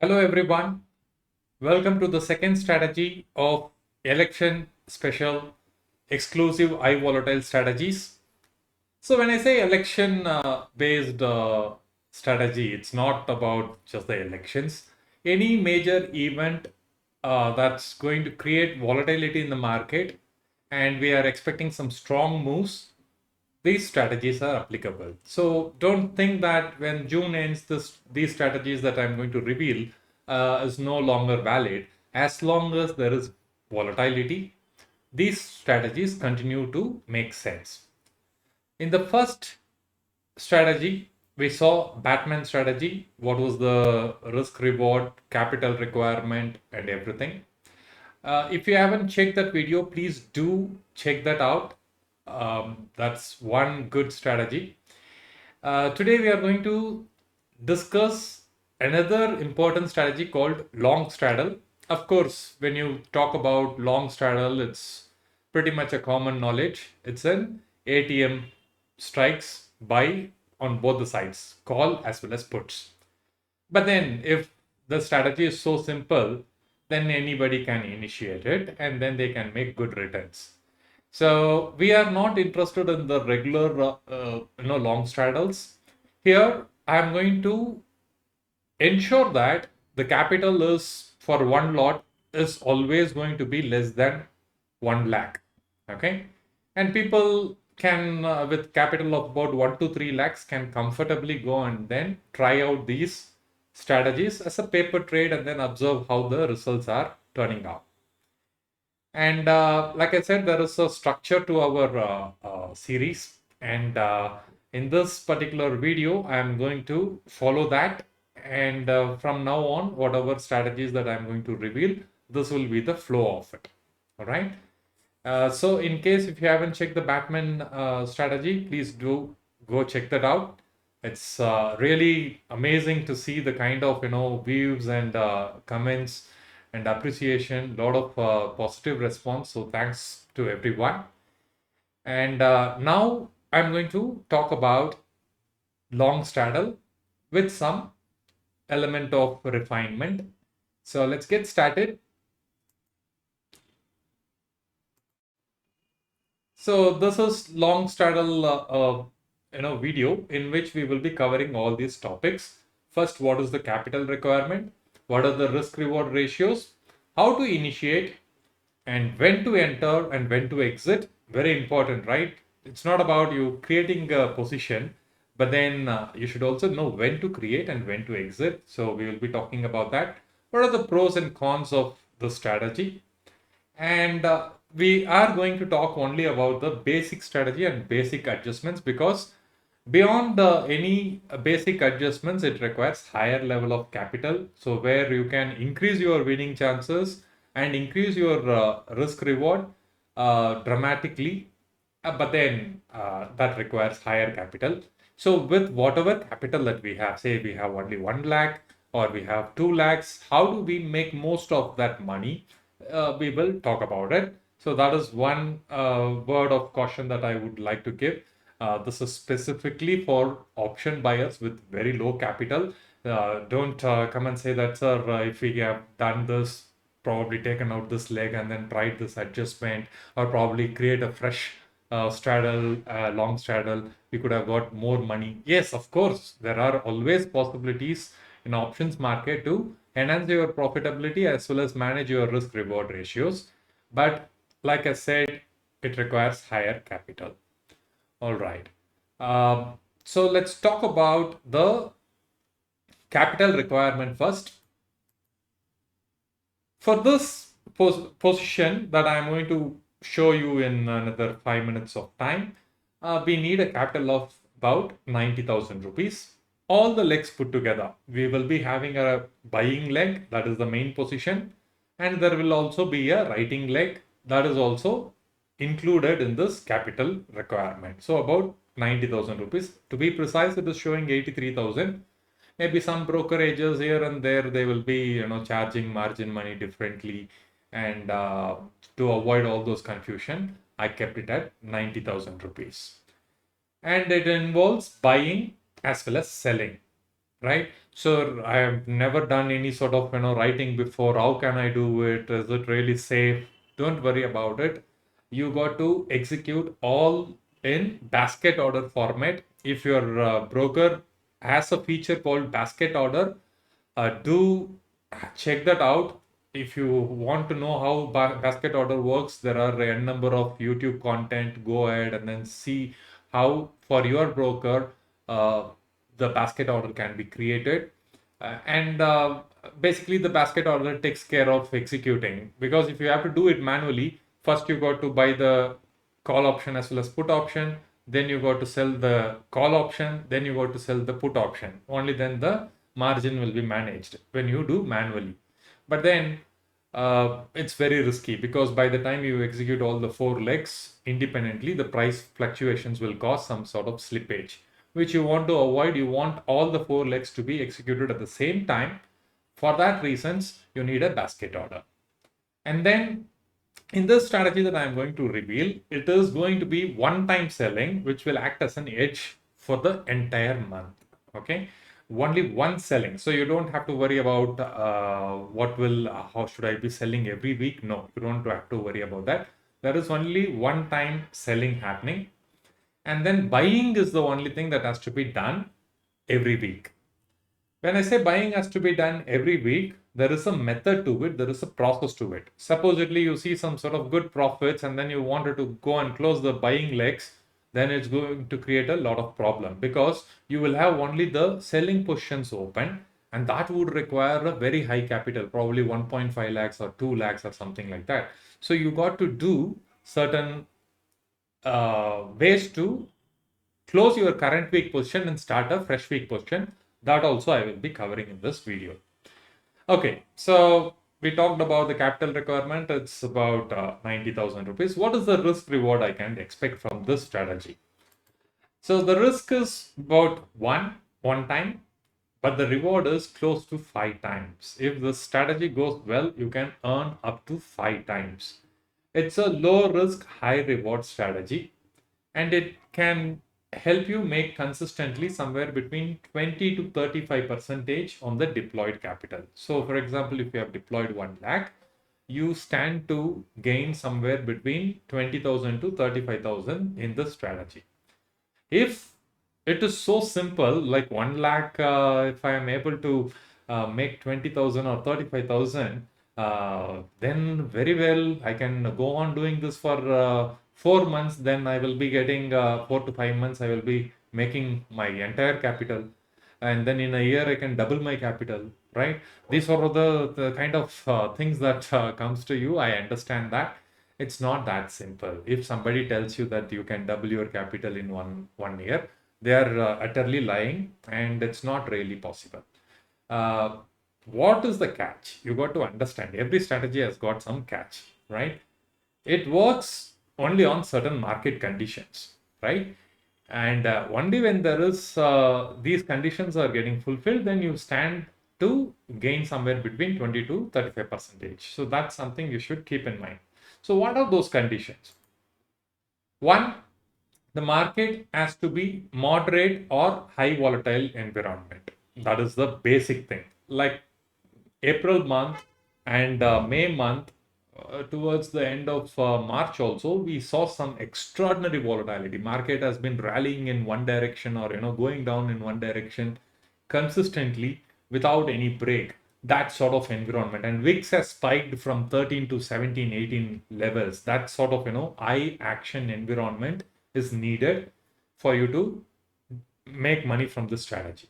Hello everyone, welcome to the second strategy of election special exclusive volatile strategies. So when I say election based strategy, it's not about just the elections. Any major event that's going to create volatility in the market and we are expecting some strong moves, these strategies are applicable. So don't think that when June ends, these strategies that I'm going to reveal is no longer valid. As long as there is volatility, these strategies continue to make sense. In the first strategy, we saw Batman strategy. What was the risk reward, capital requirement, and everything. If you haven't checked that video, please do check that out. That's one good strategy. Today, we are going to discuss another important strategy called long straddle. Of course, when you talk about long straddle, it's pretty much a common knowledge. It's an ATM strikes buy on both the sides, call as well as puts. But then, if the strategy is so simple, then anybody can initiate it and then they can make good returns. So we are not interested in the regular, long straddles. Here, I am going to ensure that the capital is for one lot is always going to be less than 1 lakh. Okay, and people can with capital of about 1 to 3 lakhs can comfortably go and then try out these strategies as a paper trade and then observe how the results are turning out. And like I said, there is a structure to our series. And in this particular video, I'm going to follow that. And from now on, whatever strategies that I'm going to reveal, this will be the flow of it. All right. So in case if you haven't checked the Batman strategy, please do go check that out. It's really amazing to see the kind of views and comments and appreciation. Lot of positive response. So thanks to everyone. And now I'm going to talk about long straddle with some element of refinement. So let's get started. So this is long straddle video in which we will be covering all these topics. First, what is the capital requirement? What are the risk reward ratios? How to initiate and when to enter and when to exit. Very important, right? It's not about you creating a position, but then you should also know when to create and when to exit. So we will be talking about that. What are the pros and cons of the strategy? And we are going to talk only about the basic strategy and basic adjustments because beyond any basic adjustments, it requires higher level of capital. So where you can increase your winning chances and increase your risk reward dramatically, but then that requires higher capital. So with whatever capital that we have, say we have only 1 lakh or we have 2 lakhs, how do we make most of that money? We will talk about it. So that is one word of caution that I would like to give. This is specifically for option buyers with very low capital. Don't come and say that, sir, if we have done this, probably taken out this leg and then tried this adjustment, or probably create a fresh straddle, long straddle, we could have got more money. Yes, of course, there are always possibilities in options market to enhance your profitability as well as manage your risk reward ratios. But like I said, it requires higher capital. All right. So let's talk about the capital requirement first. For this position that I'm going to show you in another 5 minutes of time, we need a capital of about 90,000 rupees. All the legs put together, we will be having a buying leg, that is the main position, and there will also be a writing leg that is also included in this capital requirement. So about 90,000 rupees. To be precise, it is showing 83,000. Maybe some brokerages here and there, they will be charging margin money differently, and to avoid all those confusion, I kept it at 90,000 rupees. And it involves buying as well as selling. right? So I have never done any sort of writing before. How can I do it? Is it really safe? Don't worry about it. You got to execute all in basket order format. If your broker has a feature called basket order, do check that out. If you want to know how basket order works, there are a number of YouTube content. Go ahead and then see how for your broker uh, the basket order can be created. And basically the basket order takes care of executing, because if you have to do it manually, first you got to buy the call option as well as put option, then you got to sell the call option, then you got to sell the put option. Only then the margin will be managed when you do manually. But then it's very risky, because by the time you execute all the four legs independently, the price fluctuations will cause some sort of slippage, which you want to avoid. You want all the four legs to be executed at the same time. For that reasons, you need a basket order. And then in this strategy that I'm going to reveal, it is going to be one-time selling, which will act as an edge for the entire month. Okay, only one selling, so you don't have to worry about how should I be selling every week. No, you don't have to worry about that. There is only one-time selling happening, and then buying is the only thing that has to be done every week. When I say buying has to be done every week, there is a method to it, there is a process to it. Supposedly, you see some sort of good profits and then you wanted to go and close the buying legs, then it's going to create a lot of problem, because you will have only the selling positions open, and that would require a very high capital, probably 1.5 lakhs or 2 lakhs or something like that. So you got to do certain ways to close your current week position and start a fresh week position. That also I will be covering in this video. Okay, so we talked about the capital requirement. It's about 90,000 rupees. What is the risk reward I can expect from this strategy? So the risk is about one time, but the reward is close to 5 times. If the strategy goes well, you can earn up to 5 times. It's a low risk, high reward strategy, and it can help you make consistently somewhere between 20 to 35 percentage on the deployed capital. So for example, if you have deployed 1 lakh, you stand to gain somewhere between 20,000 to 35,000 in the strategy. If it is so simple, like 1 lakh, if I am able to make 20,000 or 35,000, then very well, I can go on doing this for 4 months. Then I will be getting 4 to 5 months, I will be making my entire capital. And then in a year, I can double my capital, right? These are the kind of things that comes to you. I understand that it's not that simple. If somebody tells you that you can double your capital in one year, they are utterly lying, and it's not really possible. Uh, what is the catch? You got to understand every strategy has got some catch, right? It works only on certain market conditions, right? And only when there is these conditions are getting fulfilled, then you stand to gain somewhere between 20 to 35 percentage. So that's something you should keep in mind. So what are those conditions? One, the market has to be moderate or high volatile environment. That is the basic thing. Like April month and May month, towards the end of March also, we saw some extraordinary volatility. Market has been rallying in one direction, or going down in one direction consistently without any break. That sort of environment, and VIX has spiked from 13 to 17, 18 levels. That sort of high action environment is needed for you to make money from this strategy.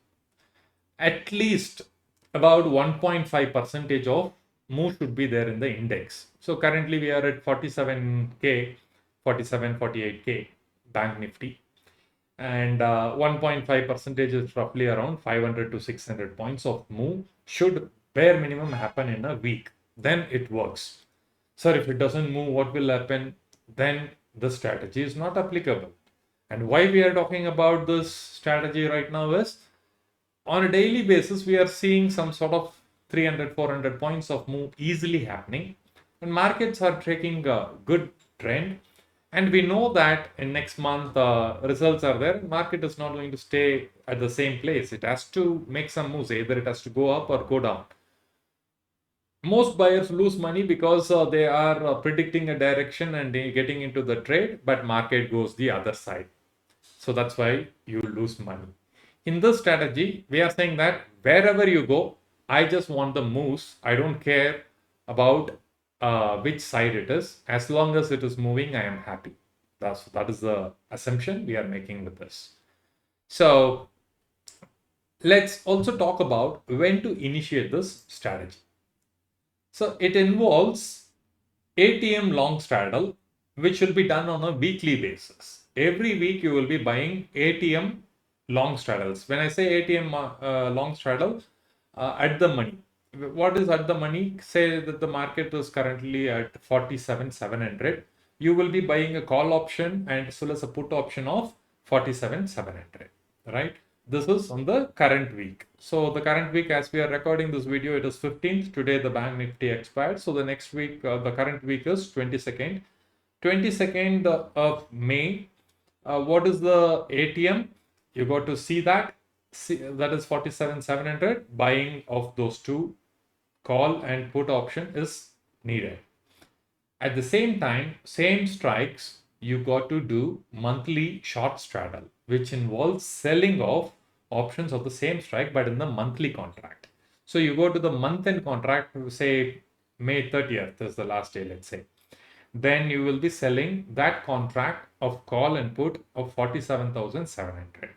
At least about 1.5 percentage of move should be there in the index. So currently we are at 47k, 47, 48k bank nifty, and 1.5 percentage is roughly around 500 to 600 points of move should bare minimum happen in a week. Then it works. Sir, if it doesn't move, what will happen? Then the strategy is not applicable. And why we are talking about this strategy right now is, on a daily basis, we are seeing some sort of 300, 400 points of move easily happening. And markets are taking a good trend. And we know that in next month results are there. Market is not going to stay at the same place. It has to make some moves. Either it has to go up or go down. Most buyers lose money because they are predicting a direction and they getting into the trade, but market goes the other side. So that's why you lose money. In this strategy, we are saying that wherever you go, I just want the moves. I don't care about which side it is. As long as it is moving, I am happy. That is the assumption we are making with this. So let's also talk about when to initiate this strategy. So it involves ATM long straddle, which will be done on a weekly basis. Every week you will be buying ATM long straddles. When I say ATM long straddle, at the money. What is at the money? Say that the market is currently at 47,700. You will be buying a call option and as well as a put option of 47,700, right? This is on the current week. So the current week, as we are recording this video, it is 15th. Today the bank nifty expired. So the next week, the current week is 22nd. 22nd of May. What is the ATM? You got to see that. See, that is 47,700. Buying of those two call and put option is needed. At the same time, same strikes, you got to do monthly short straddle, which involves selling of options of the same strike, but in the monthly contract. So you go to the month end contract, say May 30th is the last day, let's say. Then you will be selling that contract of call and put of 47,700.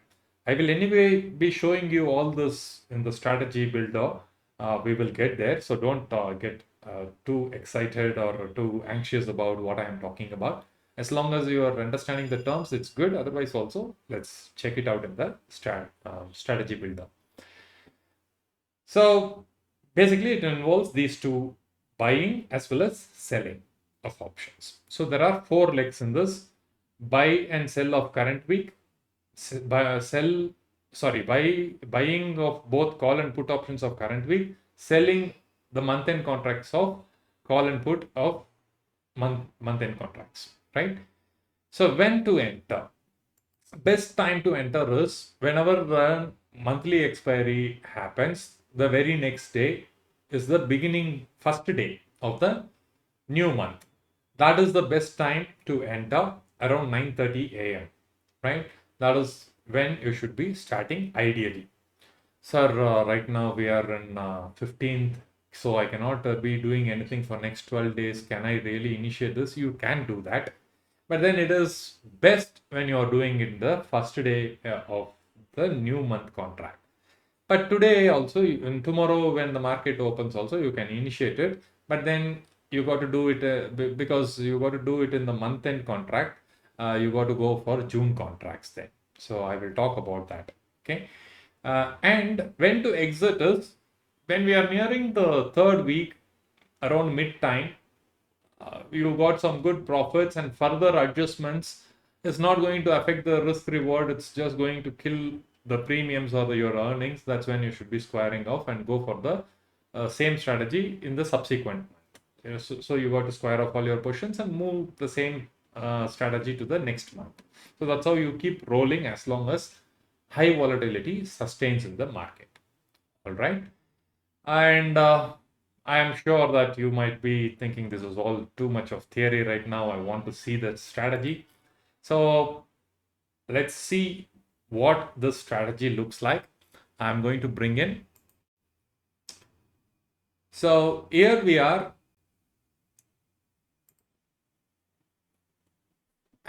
I will anyway be showing you all this in the strategy builder. We will get there. So don't get too excited or too anxious about what I am talking about. As long as you are understanding the terms, it's good. Otherwise, also, let's check it out in the strategy builder. So basically, it involves these two, buying as well as selling of options. So there are four legs in this: buy and sell of current week, buying of both call and put options of current week, selling the month end contracts of call and put of month end contracts, right? So when to enter? Best time to enter is whenever the monthly expiry happens. The very next day is the beginning, first day of the new month. That is the best time to enter, around 9:30 a.m. Right? That is when you should be starting ideally. Sir, right now we are in 15th, so I cannot be doing anything for next 12 days. Can I really initiate this? You can do that. But then it is best when you are doing it the first day of the new month contract. But today also, and tomorrow when the market opens also, you can initiate it. But then you got to do it because you got to do it in the month end contract. You got to go for June contracts then. So I will talk about that. Okay. And when to exit is when we are nearing the third week, around mid time, you got some good profits and further adjustments is not going to affect the risk reward. It's just going to kill the premiums or your earnings. That's when you should be squaring off and go for the same strategy in the subsequent month. So you got to square off all your positions and move the same strategy to the next month. So that's how you keep rolling as long as high volatility sustains in the market. All right. And I am sure that you might be thinking this is all too much of theory right now. I want to see the strategy. So let's see what this strategy looks like. I'm going to bring in. So here we are.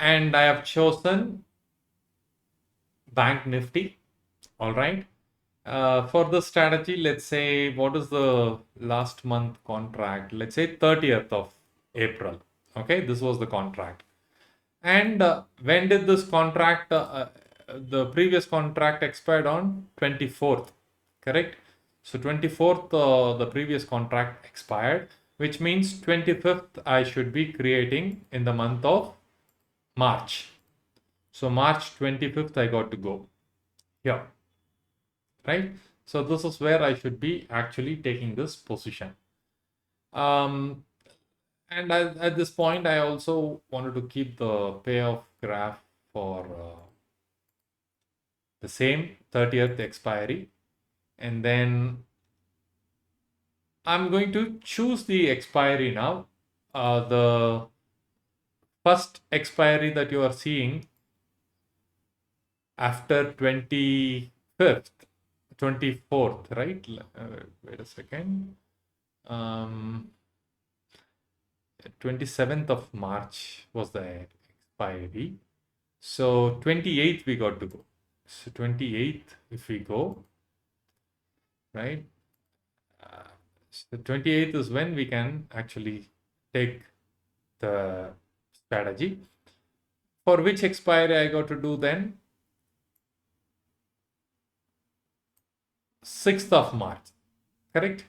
And I have chosen Bank Nifty. All right. For the strategy, let's say, what is the last month contract? Let's say 30th of April. Okay, this was the contract. And when did this contract, the previous contract expired on 24th, correct? So 24th, the previous contract expired, which means 25th I should be creating in the month of March. So March 25th I got to go here, right? So this is where I should be actually taking this position. And at this point, I also wanted to keep the payoff graph for the same 30th expiry. And then I'm going to choose the expiry now. The first expiry that you are seeing after 25th, 24th, right? Wait a second. 27th of March was the expiry. So 28th we got to go. So 28th, if we go, right? So 28th is when we can actually take the strategy. For which expiry I got to do then? 6th of March, correct?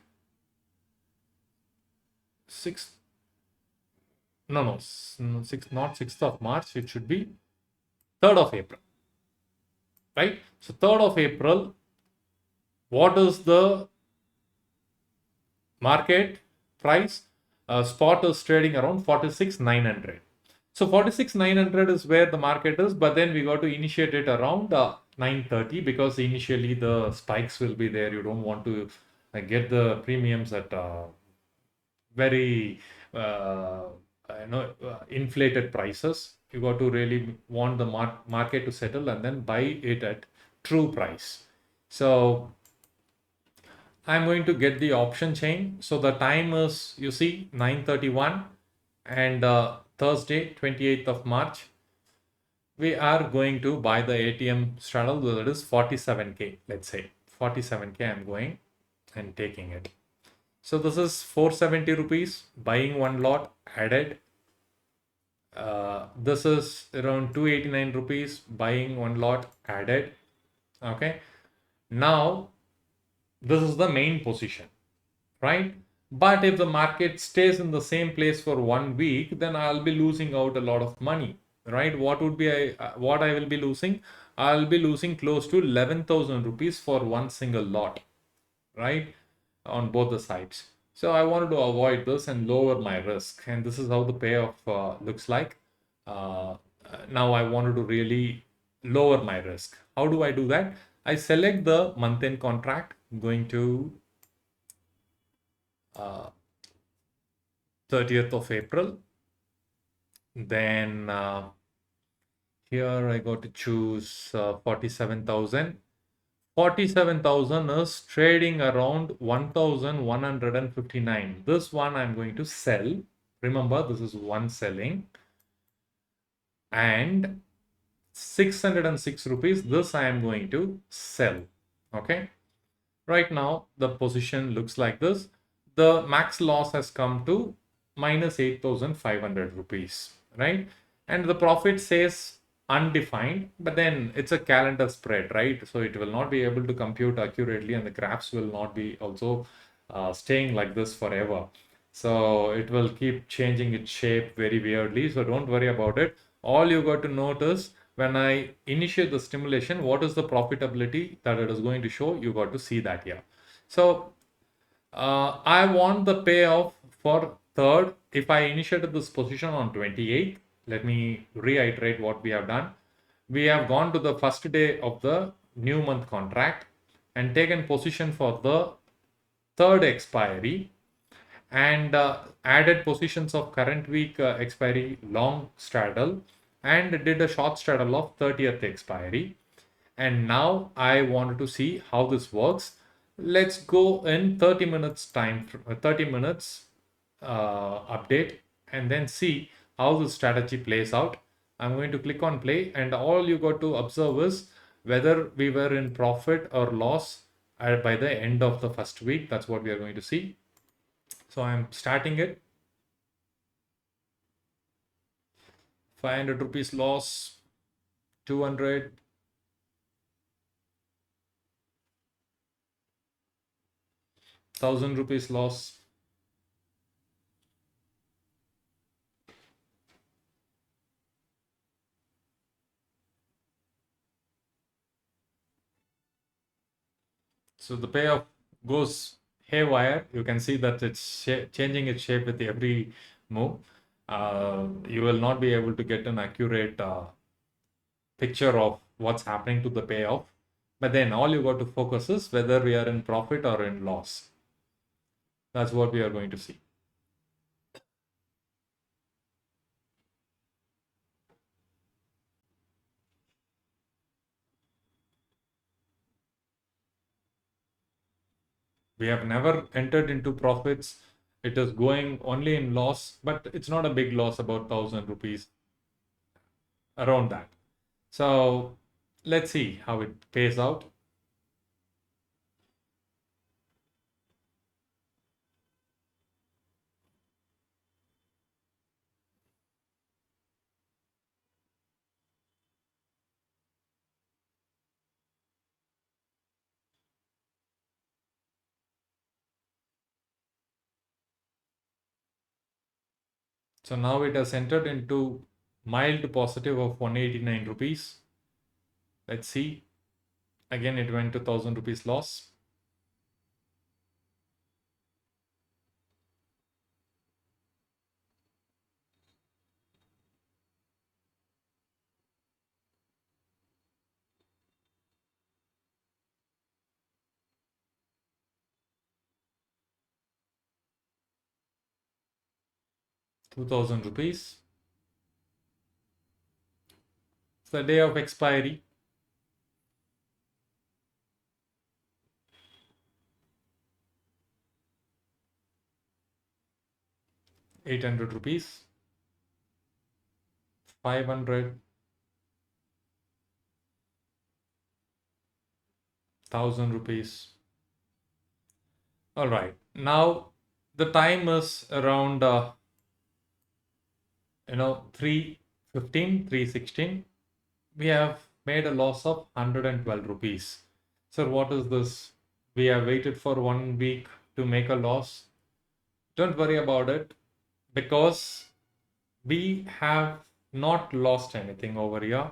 6th, no, 6th, not 6th of March, it should be 3rd of April, right? So 3rd of April, what is the market price? Spot is trading around 46,900. So 46,900 is where the market is, but then we got to initiate it around 9:30 because initially the spikes will be there. You don't want to get the premiums at very inflated prices. You got to really want the market to settle and then buy it at true price. So I'm going to get the option chain. So the time is, you see, 9:31 and Thursday, 28th of March. We are going to buy the ATM straddle, that is 47K, let's say. 47K I'm going and taking it. So this is 470 rupees, buying one lot, added. This is around 289 rupees, buying one lot, added. Okay. Now, this is the main position, right? But if the market stays in the same place for 1 week, then I'll be losing out a lot of money, right? What I will be losing? I'll be losing close to 11,000 rupees for one single lot, right? On both the sides. So I wanted to avoid this and lower my risk. And this is how the payoff looks like. Uh, Now I wanted to really lower my risk. How do I do that? I select the month-end contract. I'm going to 30th of April. Then here I got to choose 47,000. 47,000 is trading around 1,159. This one I'm going to sell. Remember, this is one selling. And 606 rupees, this I am going to sell. Okay. Right now, the position looks like this. The max loss has come to minus 8,500 rupees, right? And the profit says undefined, but then it's a calendar spread, right? So it will not be able to compute accurately, and the graphs will not be also staying like this forever. So it will keep changing its shape very weirdly. So don't worry about it. All you got to notice when I initiate the stimulation, what is the profitability that it is going to show? You got to see that here. So I want the payoff for third. If I initiated this position on 28th, let me reiterate what we have done. We have gone to the first day of the new month contract and taken position for the third expiry and added positions of current week expiry long straddle and did a short straddle of 30th expiry. And now I wanted to see how this works. Let's go in 30 minutes time, 30 minutes update, and then see how the strategy plays out. I'm going to click on play, and all you got to observe is whether we were in profit or loss by the end of the first week. That's what we are going to see. So I'm starting it. 500 rupees loss, 200, 1000 rupees loss. So the payoff goes haywire. You can see that it's changing its shape with every move, you will not be able to get an accurate picture of what's happening to the payoff. But then all you got to focus is whether we are in profit or in loss. That's what we are going to see. We have never entered into profits. It is going only in loss, but it's not a big loss, about 1,000 rupees, around that. So let's see how it pays out. So now it has entered into mild positive of 189 rupees. Let's see. Again, it went to 1,000 rupees loss. 2,000 rupees. It's the day of expiry. 800 rupees. 500. 1,000 rupees. All right. Now the time is around 3:15, 3:16. We have made a loss of 112 rupees. So what is this? We have waited for 1 week to make a loss. Don't worry about it, because we have not lost anything over here.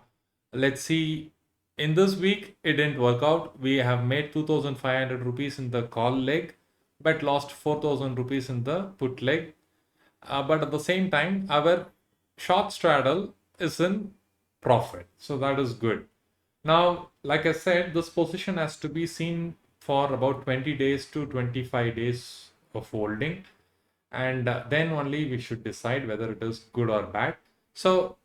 Let's see. In this week, it didn't work out. We have made 2,500 rupees in the call leg, but lost 4,000 rupees in the put leg. But at the same time, our short straddle is in profit. So that is good. Now, like I said, this position has to be seen for about 20 days to 25 days of holding. And then only we should decide whether it is good or bad. So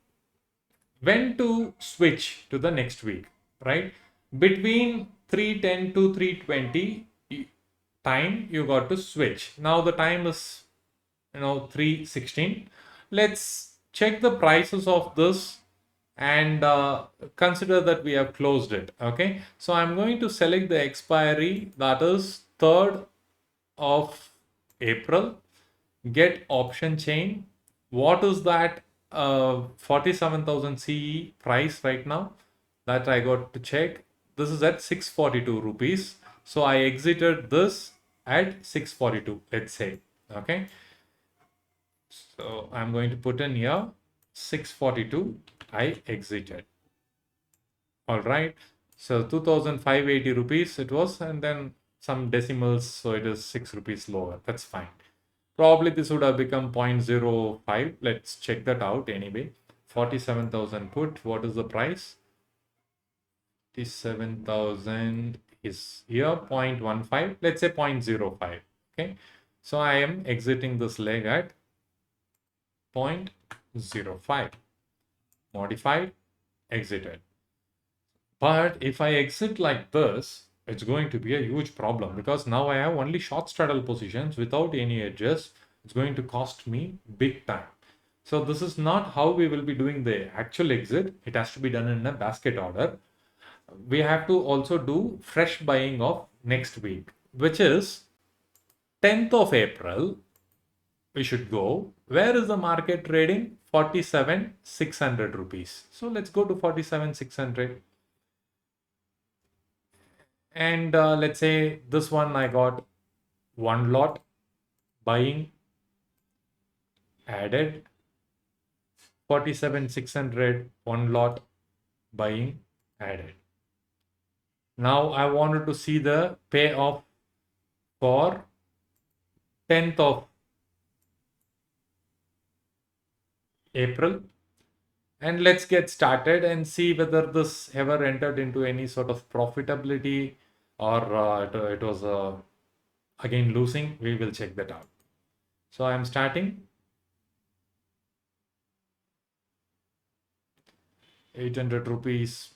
when to switch to the next week, right? Between 3:10 to 3:20 time, you got to switch. Now the time is 3:16. Let's check the prices of this and consider that we have closed it. Okay, so I'm going to select the expiry, that is 3rd of April. Get option chain. What is that 47,000 CE price right now? That I got to check. This is at 642 rupees. So I exited this at 642, let's say. Okay. So I'm going to put in here 642. I exited. All right. So 2,580 rupees it was, and then some decimals. So it is 6 rupees lower. That's fine. Probably this would have become 0.05. Let's check that out anyway. 47,000 put. What is the price? 57,000 is here. 0.15. Let's say 0.05. Okay. So I am exiting this leg at 0.05. Modified, exited. But if I exit like this, it's going to be a huge problem, because now I have only short straddle positions without any edges. It's going to cost me big time. So this is not how we will be doing the actual exit. It has to be done in a basket order. We have to also do fresh buying of next week, which is 10th of April. We should go. Where is the market trading? 47,600 rupees. So let's go to 47,600. And let's say this one I got one lot buying, added 47,600, one lot buying, added. Now I wanted to see the payoff for 10th of April. And let's get started and see whether this ever entered into any sort of profitability or it was again losing. We will check that out. So I'm starting 800 rupees.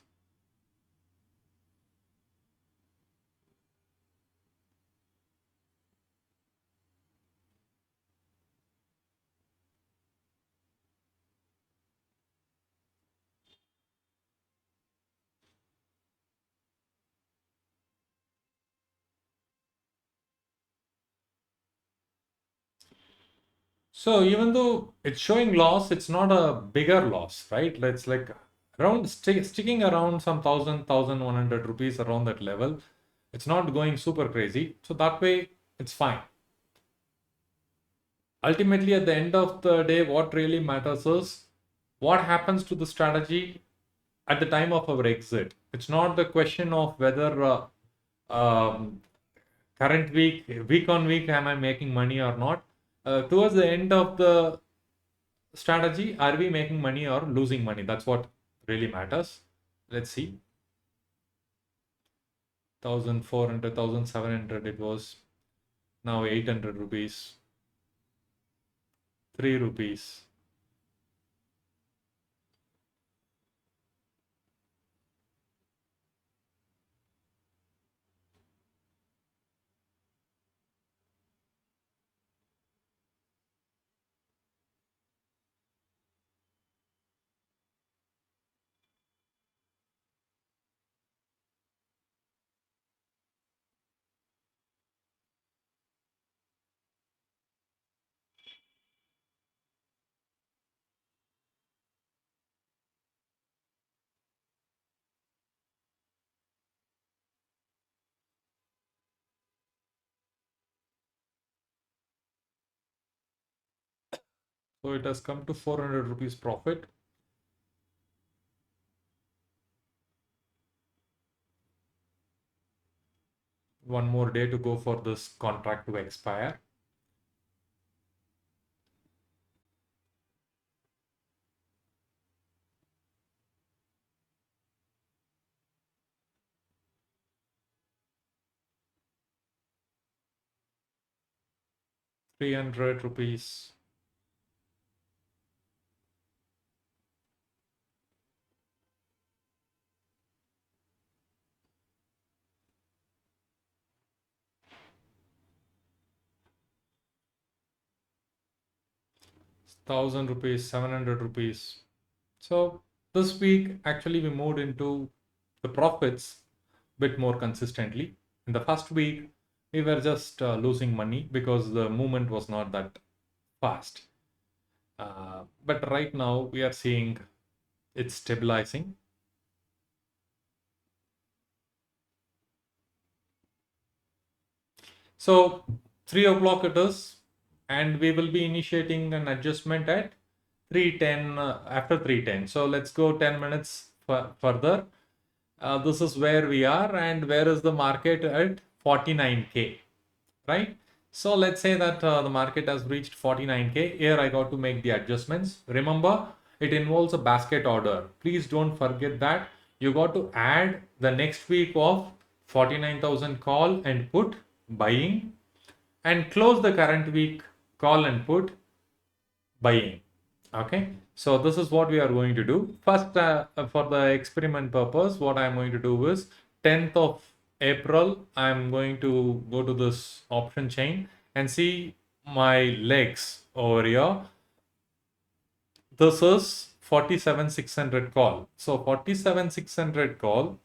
So even though it's showing loss, it's not a bigger loss, right? It's like around sticking around some 1,100 rupees around that level. It's not going super crazy. So that way it's fine. Ultimately, at the end of the day, what really matters is what happens to the strategy at the time of our exit. It's not the question of whether um, current week on week, am I making money or not. Towards the end of the strategy, are we making money or losing money? That's what really matters. Let's see. 1,400, 1,700 it was. Now 800 rupees, 3 rupees. So it has come to 400 rupees profit. One more day to go for this contract to expire. ₹300. 1,000 rupees, 700 rupees. So this week actually we moved into the profits bit more consistently. In the first week, we were just losing money because the movement was not that fast. But right now we are seeing it's stabilizing. So 3 o'clock it is, and we will be initiating an adjustment at 3:10 after 3:10. So let's go 10 minutes further. This is where we are, and where is the market at 49K, right? So let's say that the market has reached 49K. Here I got to make the adjustments. Remember, it involves a basket order. Please don't forget that. You got to add the next week of 49,000 call and put buying, and close the current week call and put buying. Okay, so this is what we are going to do. First, for the experiment purpose, what I'm going to do is 10th of April, I'm going to go to this option chain and see my legs over here. This is 47,600 call. So 47,600 call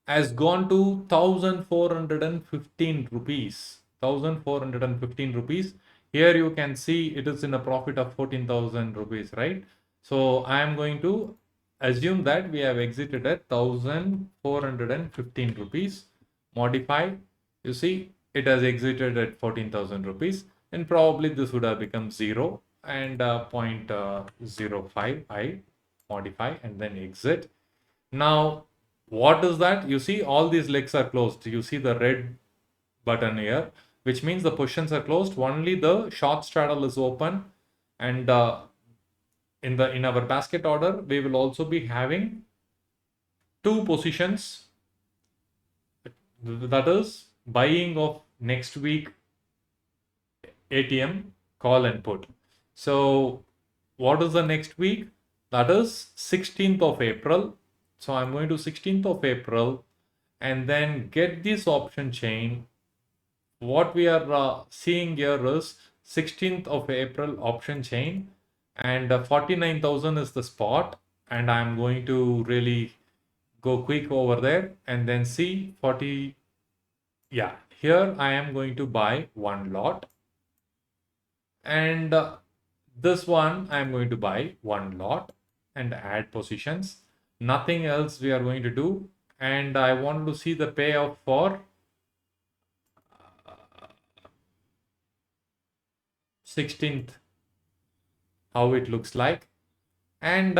has gone to 1,415 rupees. 1,415 rupees. Here you can see it is in a profit of 14,000 rupees, right? So I am going to assume that we have exited at 1,415 rupees. Modify. You see, it has exited at 14,000 rupees, and probably this would have become 0 and 0.05. I modify and then exit. Now, what is that? You see all these legs are closed. You see the red button here, which means the positions are closed. Only the short straddle is open. And in our basket order, we will also be having two positions, that is buying of next week ATM call and put. So what is the next week? That is 16th of April. So I'm going to 16th of April and then get this option chain. What we are seeing here is 16th of April option chain, and 49,000 is the spot. And I'm going to really go quick over there and then see 40. Yeah, here I am going to buy one lot, and this one I'm going to buy one lot and add positions. Nothing else we are going to do. And I want to see the payoff for 16th, how it looks like. And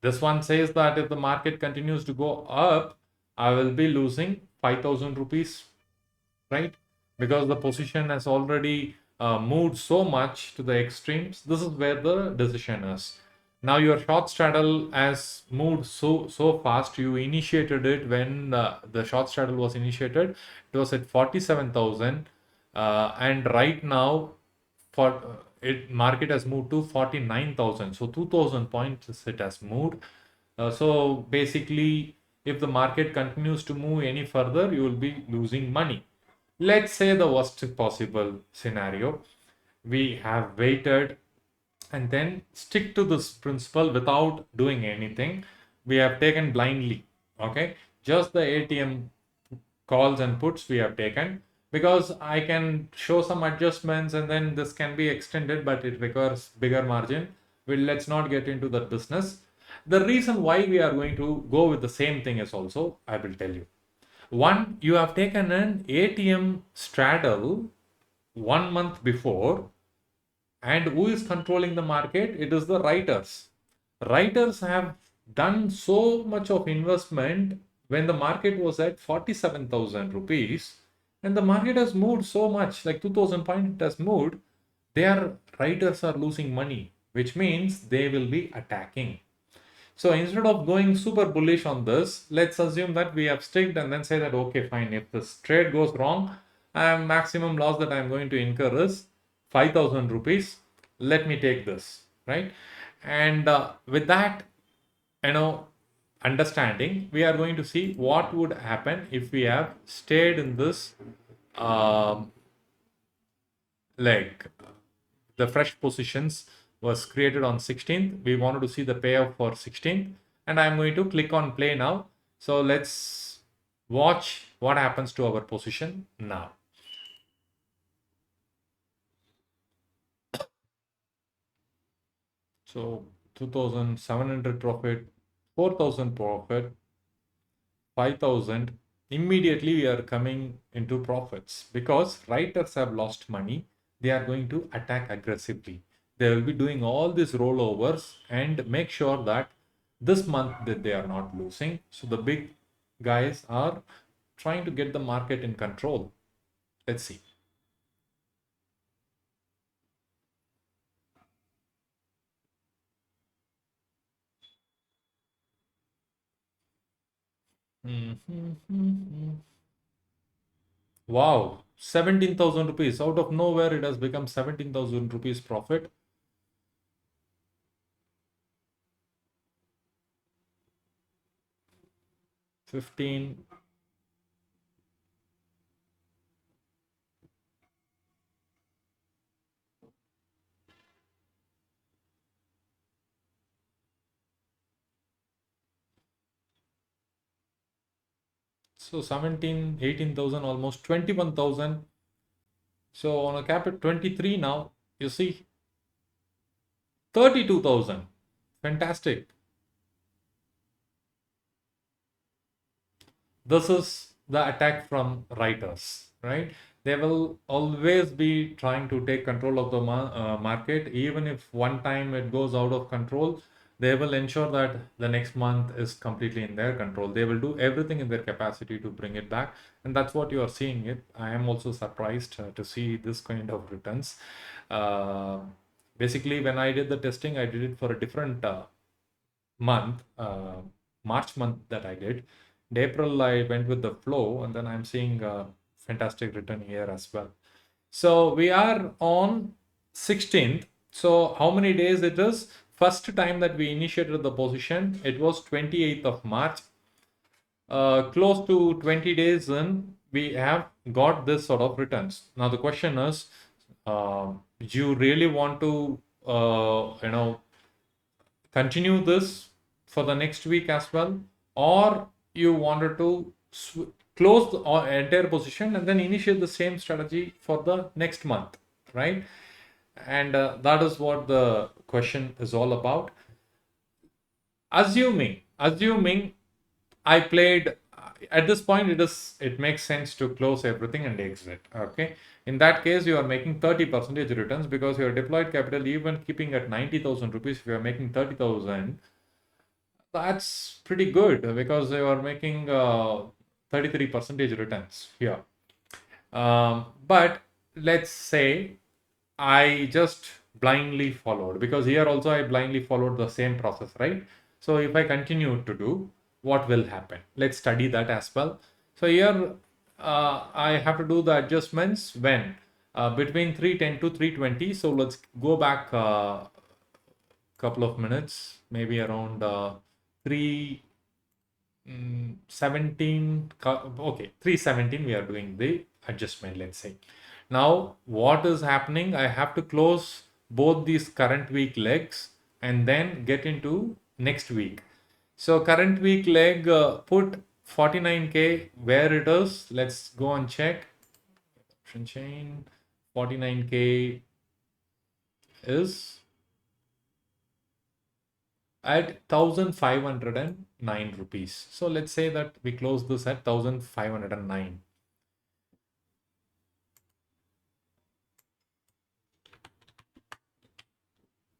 this one says that if the market continues to go up, I will be losing 5,000 rupees, right? Because the position has already moved so much to the extremes. This is where the decision is. Now your short straddle has moved so fast. You initiated it when the short straddle was initiated. It was at 47,000, and right now for it market has moved to 49,000. So 2,000 points it has moved. So basically, if the market continues to move any further, you will be losing money. Let's say the worst possible scenario. We have waited and then stick to this principle without doing anything. We have taken blindly. Okay. Just the ATM calls and puts we have taken, because I can show some adjustments and then this can be extended, but it requires bigger margin. Let's not get into that business. The reason why we are going to go with the same thing is also, I will tell you. One, you have taken an ATM straddle 1 month before, and who is controlling the market? It is the writers. Writers have done so much of investment when the market was at 47,000 rupees, and the market has moved so much, like 2,000 points it has moved. Their writers are losing money, which means they will be attacking. So instead of going super bullish on this, let's assume that we have sticked and then say that, okay, fine, if this trade goes wrong, maximum loss that I'm going to incur is 5,000 rupees. Let me take this, right? And with that, understanding, we are going to see what would happen if we have stayed in this um, like the fresh positions was created on 16th. We wanted to see the payoff for 16th, and I'm going to click on play now. So let's watch what happens to our position now. So 2,700 profit, 4,000 profit, 5,000. Immediately we are coming into profits because writers have lost money. They are going to attack aggressively. They will be doing all these rollovers and make sure that this month that they are not losing. So the big guys are trying to get the market in control. Let's see. Wow, 17,000 rupees. Out of nowhere, it has become 17,000 rupees profit. 15. So 17, 18,000, almost 21,000. So on a cap at 23 now, you see 32,000. Fantastic. This is the attack from writers, right? They will always be trying to take control of the market. Even if one time it goes out of control, they will ensure that the next month is completely in their control. They will do everything in their capacity to bring it back, and that's what you are seeing it. I am also surprised to see this kind of returns. Uh, Basically, when I did the testing, I did it for a different month, March month that I did. In April, I went with the flow, and then I'm seeing a fantastic return here as well. So we are on 16th. So how many days it is? First time that we initiated the position, it was 28th of March. Close to 20 days in, we have got this sort of returns. Now the question is, do you really want to, continue this for the next week as well, or you wanted to close the entire position and then initiate the same strategy for the next month, right? And that is what the question is all about. Assuming I played at this point, it makes sense to close everything and exit. Okay, in that case, you are making 30% returns because your deployed capital, even keeping at 90,000 rupees, if you are making 30,000, that's pretty good because you are making 33% returns here. But let's say I just blindly followed, because here also I blindly followed the same process, right? So if I continue to do, what will happen? Let's study that as well. So here I have to do the adjustments when between 310 to 320. So let's go back a couple of minutes, maybe around 3 17, okay, 317 we are doing the adjustment, let's say. Now what is happening, I have to close both these current week legs and then get into next week. So current week leg, put 49k where it is. Let's go and check. Option chain 49k is at 1509 rupees. So let's say that we close this at 1509.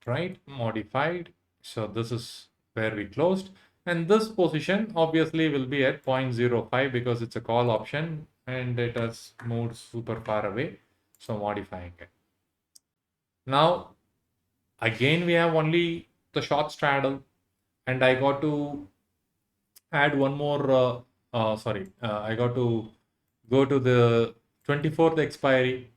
Right, modified. So this is where we closed, and this position obviously will be at 0.05 because it's a call option and it has moved super far away, so modifying it. Now again we have only the short straddle, and I got to add one more I got to go to the 24th expiry.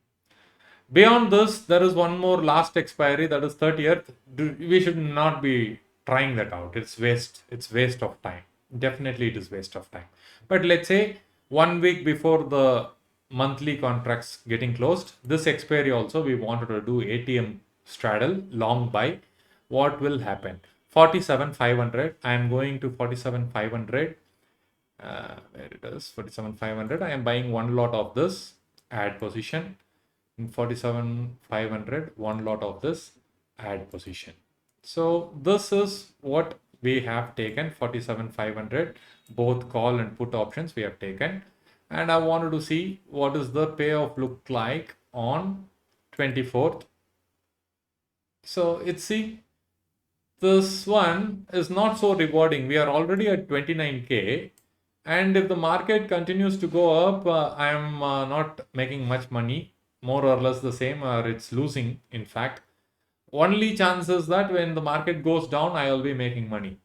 Beyond this, there is one more last expiry, that is 30th. We should not be trying that out. It's waste. It's waste of time. Definitely, it is waste of time. But let's say 1 week before the monthly contracts getting closed, this expiry also we wanted to do ATM straddle long buy. What will happen? 47,500. I am going to 47,500. Where it is 47,500. I am buying one lot of this. Add position. In 47,500, one lot of this, add position. So this is what we have taken, 47,500, both call and put options we have taken. And I wanted to see what is the payoff look like on 24th. So it's see, this one is not so rewarding. We are already at 29k, and if the market continues to go up, I am not making much money, more or less the same, or it's losing. In fact, only chance is that when the market goes down, I will be making money,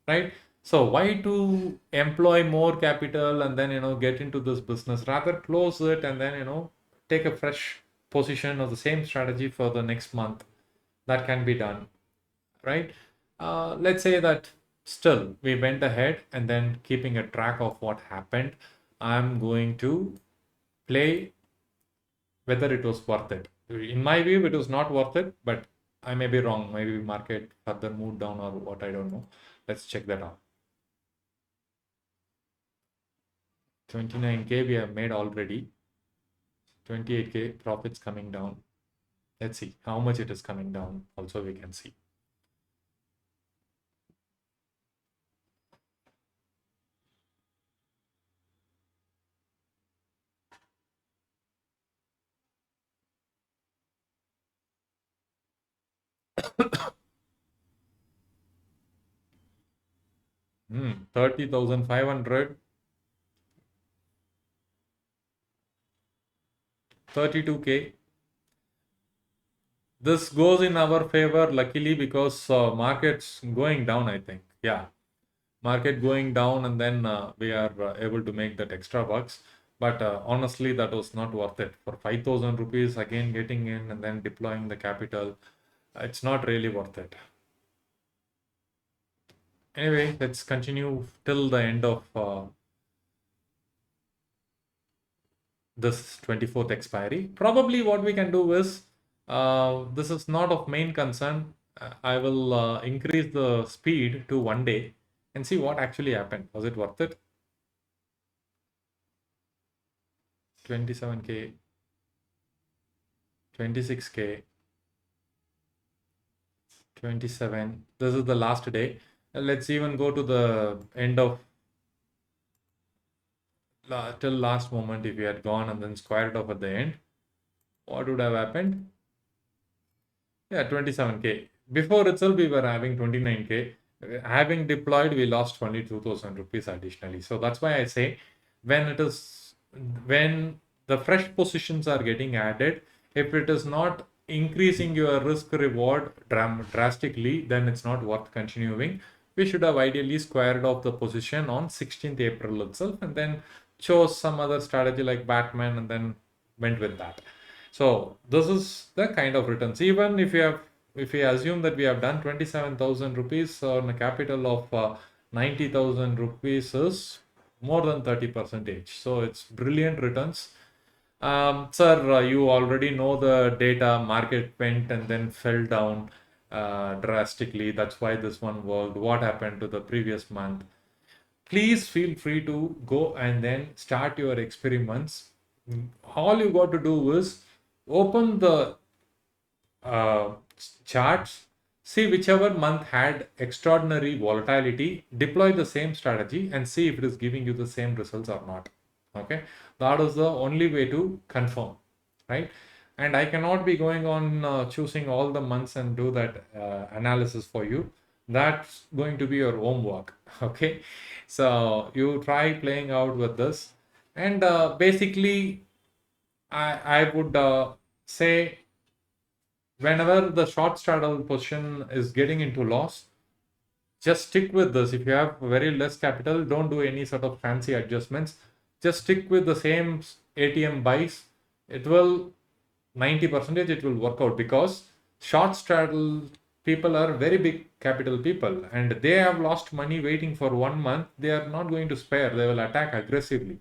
right? So why to employ more capital and then get into this business? Rather close it and then take a fresh position of the same strategy for the next month. That can be done, right? Let's say that still we went ahead and then keeping a track of what happened, I'm going to play whether it was worth it. In my view, it was not worth it, but I may be wrong. Maybe market further moved down or what, I don't know. Let's check that out. 29k we have made already. 28k profits coming down. Let's see how much it is coming down. Also, we can see. 30,500, 32K. This goes in our favor, luckily, because market's going down, I think. Yeah, market going down, and then we are able to make that extra bucks. But honestly, that was not worth it. For 5,000 rupees, again getting in and then deploying the capital, it's not really worth it. Anyway, let's continue till the end of this 24th expiry. Probably what we can do is, this is not of main concern. I will increase the speed to 1 day and see what actually happened. Was it worth it? 27K, 26K, 27. This is the last day. Let's even go to the end of till last moment. If we had gone and then squared off at the end, what would have happened? Yeah, 27K. Before itself, we were having 29K. Having deployed, we lost only 2,000 rupees additionally. So that's why I say when the fresh positions are getting added, if it is not increasing your risk reward drastically, then it's not worth continuing. We should have ideally squared off the position on 16th April itself and then chose some other strategy like Batman and then went with that. So this is the kind of returns. Even if we assume that we have done 27,000 rupees on a capital of 90,000 rupees is more than 30%. So it's brilliant returns. Sir, you already know the data. Market went and then fell down drastically. That's why this one worked. What happened to the previous month? Please feel free to go and then start your experiments. All you got to do is open the uh, charts, see whichever month had extraordinary volatility, deploy the same strategy and see if it is giving you the same results or not. Okay, that is the only way to confirm, right? And I cannot be going on choosing all the months and do that analysis for you. That's going to be your homework. Okay, so you try playing out with this, and basically, I would say whenever the short straddle position is getting into loss, just stick with this. If you have very less capital, don't do any sort of fancy adjustments. Just stick with the same ATM buys. It will 90% it will work out because short straddle people are very big capital people and they have lost money waiting for 1 month. They are not going to spare. They will attack aggressively.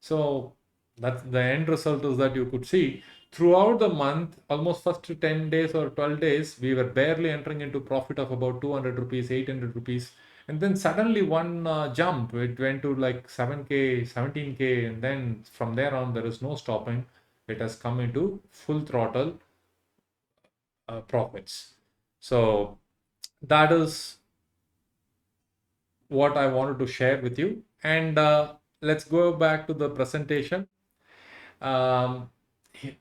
So that's the end result is that you could see throughout the month, almost first 10 days or 12 days, we were barely entering into profit of about 200 rupees, 800 rupees. And then suddenly one jump, it went to like 7K, 17K. And then from there on, there is no stopping. It has come into full throttle profits. So that is what I wanted to share with you. And let's go back to the presentation. Um,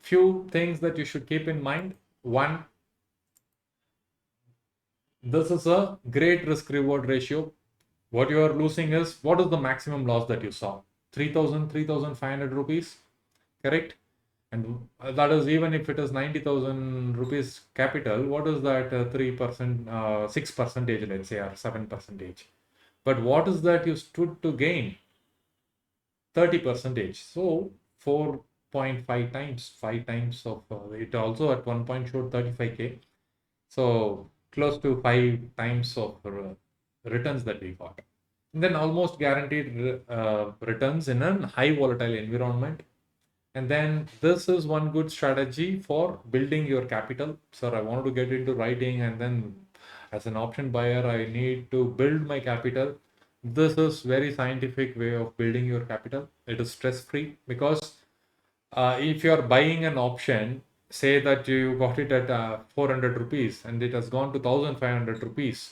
few things that you should keep in mind. One, this is a great risk reward ratio. What you are losing is, what is the maximum loss that you saw? 3,000, 3,500 rupees, correct? And that is even if it is 90,000 rupees capital, what is that 3%, 6%, let's say, or 7%? But what is that you stood to gain? 30%. So 4.5 times, 5 times of it also at one point showed 35K. So close to 5 times of returns that we got. And then almost guaranteed returns in a high volatile environment. And then this is one good strategy for building your capital. Sir, I wanted to get into writing and then as an option buyer, I need to build my capital. This is very scientific way of building your capital. It is stress free because if you're buying an option, say that you got it at 400 rupees and it has gone to 1,500 rupees,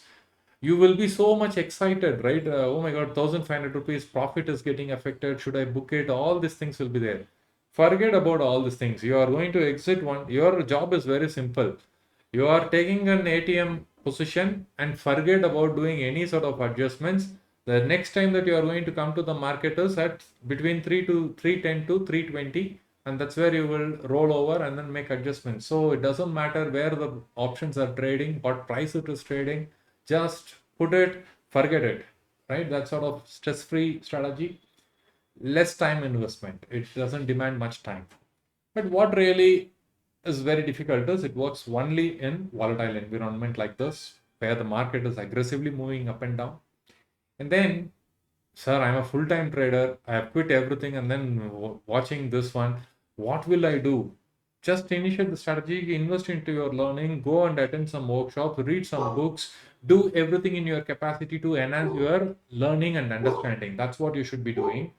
you will be so much excited, right? Oh my God, 1,500 rupees profit is getting affected. Should I book it? All these things will be there. Forget about all these things. You are going to exit one. Your job is very simple. You are taking an ATM position and forget about doing any sort of adjustments. The next time that you are going to come to the market is at between 310 to 320, and that's where you will roll over and then make adjustments. So it doesn't matter where the options are trading, what price it is trading, just put it, forget it, right? That sort of stress-free strategy, less time investment. It doesn't demand much time. But what really is very difficult is it works only in volatile environment like this, where the market is aggressively moving up and down. And then, sir, I'm a full-time trader. I have quit everything and then watching this one. What will I do? Just initiate the strategy, invest into your learning, go and attend some workshops, read some books, do everything in your capacity to enhance your learning and understanding. That's what you should be doing.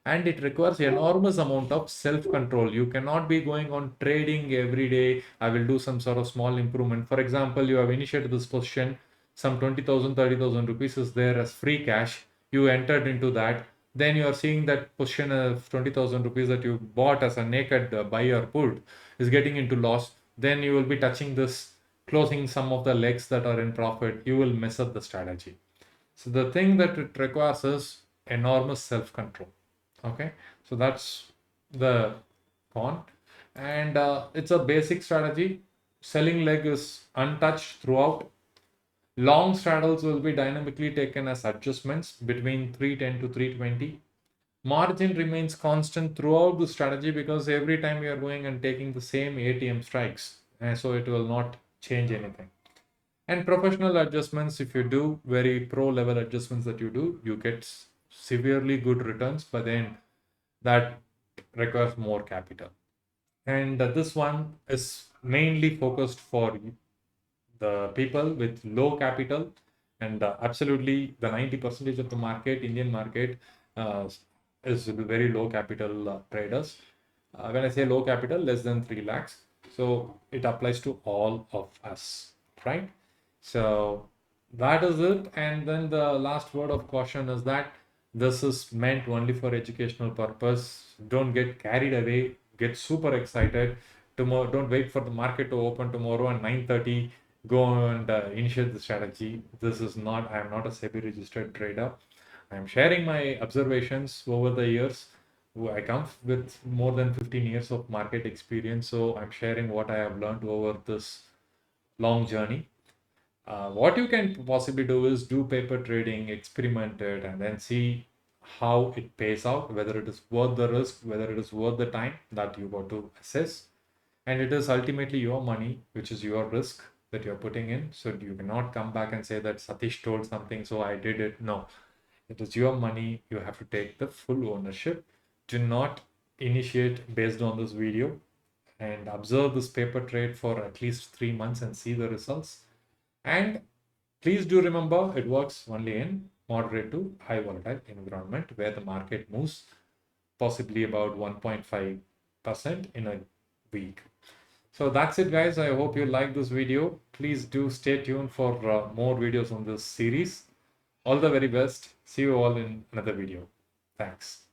And it requires enormous amount of self-control. You cannot be going on trading every day. I will do some sort of small improvement. For example, you have initiated this position, some 20,000, 30,000 rupees is there as free cash. You entered into that. Then you are seeing that position of 20,000 rupees that you bought as a naked buy or put is getting into loss. Then you will be touching this, closing some of the legs that are in profit. You will mess up the strategy. So the thing that it requires is enormous self-control. Okay, so that's the con, and it's a basic strategy. Selling leg is untouched throughout. Long straddles will be dynamically taken as adjustments between 310 to 320. Margin remains constant throughout the strategy because every time you are going and taking the same ATM strikes, and so it will not change anything. And professional adjustments, if you do very pro level adjustments that you do, you get severely good returns, but then that requires more capital. And this one is mainly focused for the people with low capital, and absolutely the 90% of the market, Indian market, uh, is very low capital traders. When I say low capital, less than 3 lakhs. So it applies to all of us, right? So that is it. And then the last word of caution is that this is meant only for educational purpose. Don't get carried away, get super excited. Tomorrow, don't wait for the market to open tomorrow at 9:30. Go and initiate the strategy. This is not, I am not a SEBI registered trader. I am sharing my observations over the years. I come with more than 15 years of market experience, so I'm sharing what I have learned over this long journey. What you can possibly do is do paper trading, experiment it, and then see how it pays out, whether it is worth the risk, whether it is worth the time that you got to assess. And it is ultimately your money, which is your risk that you're putting in. So you cannot come back and say that Satish told something, so I did it. No, it is your money. You have to take the full ownership. Do not initiate based on this video, and observe this paper trade for at least 3 months and see the results. And please do remember, it works only in moderate to high volatile environment where the market moves possibly about 1.5% in a week. So that's it, guys. I hope you like this video. Please do stay tuned for more videos on this series. All the very best. See you all in another video. Thanks.